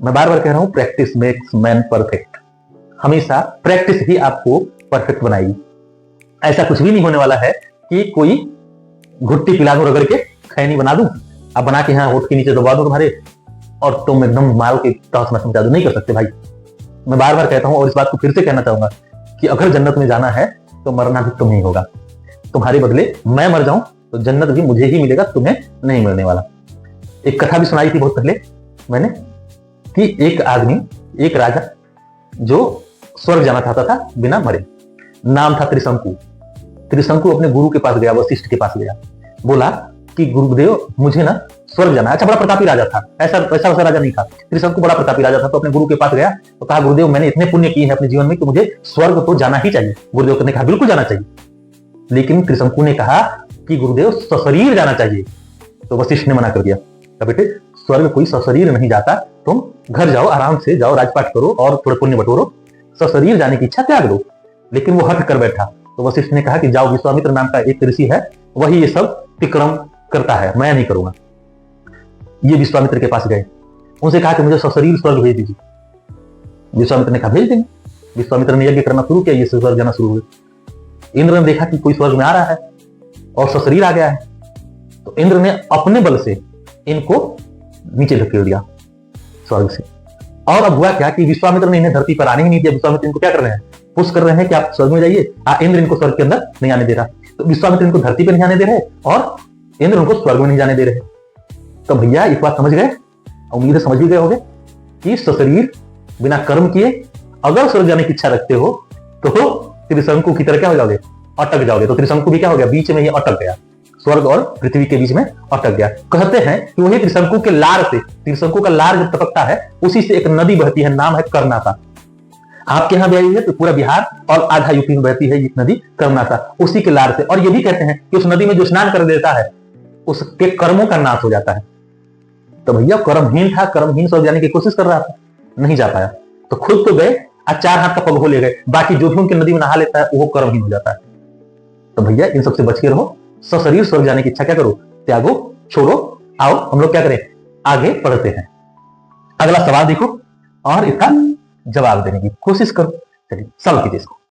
मैं बार बार कह रहा हूं, प्रैक्टिस मेक्स मैन परफेक्ट। हमेशा प्रैक्टिस ही आपको परफेक्ट बनाएगी। ऐसा कुछ भी नहीं होने वाला है कि कोई घुट्टी पिला दूं, रगड़ के खैनी बना दूं, अब बना के यहाँ होठ के नीचे दबा दूं तुम्हारे, और तुम एकदम मारो के तहस नहस मचा दो। नहीं कर सकते भाई। मैं बार बार कहता हूं और इस बात को फिर से कहना चाहूंगा कि अगर जन्नत में जाना है तो मरना भी तुम्हें ही होगा। तुम्हारे बदले मैं मर जाऊं तो जन्नत भी मुझे ही मिलेगा, तुम्हें नहीं मिलने वाला। एक कथा भी सुनाई थी बहुत पहले मैंने, कि एक आदमी, एक राजा जो स्वर्ग जाना चाहता था बिना मरे। नाम था त्रिशंकु। त्रिशंकु अपने गुरु के पास गया, वशिष्ठ के पास गया, बोला कि गुरुदेव मुझे ना स्वर्ग जाना है। अच्छा, बड़ा प्रतापी राजा था, ऐसा वैसा वैसा राजा नहीं था। त्रिशंकु बड़ा प्रतापी राजा था, तो अपने गुरु के पास गया तो कहा, गुरुदेव मैंने इतने पुण्य किए हैं अपने जीवन में कि मुझे स्वर्ग तो जाना ही चाहिए। गुरुदेव ने कहा बिल्कुल जाना चाहिए, लेकिन त्रिशंकु ने कहा कि गुरुदेव सशरीर जाना चाहिए। तो वशिष्ठ ने मना कर दिया, बेटे स्वर्ग कोई सशरीर नहीं जाता, तुम घर जाओ, आराम से जाओ, राजपाट करो और थोड़े पुण्य बटोरो, सशरीर जाने की इच्छा त्याग दो। लेकिन वो हट कर बैठा। तो वशिष्ठ ने कहा कि जाओ, विश्वामित्र नाम का एक ऋषि है, वही ये सब विक्रम करता है, मैं नहीं करूंगा। ये विश्वामित्र के पास गए, उनसे कहा कि मुझे सशरीर स्वर्ग भेज दीजिए। विश्वामित्र ने कहा भेज देंगे। विश्वामित्र ने यज्ञ करना शुरू किया, ये स्वर्ग जाना शुरू हुए। इंद्र ने देखा कि कोई स्वर्ग में आ रहा है और सशरीर आ गया है, तो इंद्र ने अपने बल से इनको नीचे धकेल दिया स्वर्ग से। और अब हुआ क्या कि विश्वामित्र ने इन्हें धरती पर आने ही नहीं दिया। विश्वामित्र इनको क्या कर रहे हैं, पुश कर रहे हैं कि आप स्वर्ग में जाइए। इंद्र इनको स्वर्ग के अंदर नहीं आने दे रहा। तो विश्वामित्र इनको धरती पर नहीं आने दे रहे और इंद्र उनको स्वर्ग में नहीं जाने दे रहे। तो भैया एक बात समझ गए, उम्मीद समझ भी गए होंगे कि सशरीर बिना कर्म किए अगर स्वर्ग जाने की इच्छा रखते हो तो त्रिशंकु की तरह क्या हो जाओगे, अटक जाओगे। तो त्रिशंकु भी क्या हो गया, बीच में ये अटक गया, स्वर्ग और पृथ्वी के बीच में अटक गया। कहते हैं कि वही त्रिशंकु के लार से, त्रिशंकु का लार जब टपकता है उसी से एक नदी बहती है, नाम है कर्नासा। आपके यहां बही है तो पूरा बिहार और आधा यूपी में बहती है ये नदी कर्नासा, उसी के लार से। और ये भी कहते हैं कि उस नदी में जो स्नान कर देता है उसके कर्मों का नाश हो जाता है। तो भैया कर्महीन था, कर्महीन स्वर्ग जाने की कोशिश कर रहा था, नहीं जा पाया। तो खुद तो गए, आज 4 हाथ का पग हो ले गए, बाकी जो भी उनकी नदी में नहा लेता है वो कर्महीन हो जाता है। तो भैया इन सबसे बच के रहो, सशरीर स्वर्ग जाने की इच्छा क्या करो, त्यागो, छोड़ो। आओ हम लोग क्या करें, आगे बढ़ते हैं। अगला सवाल देखो और इसका जवाब देने की कोशिश करो। चलिए सवाल कीजिए इसको।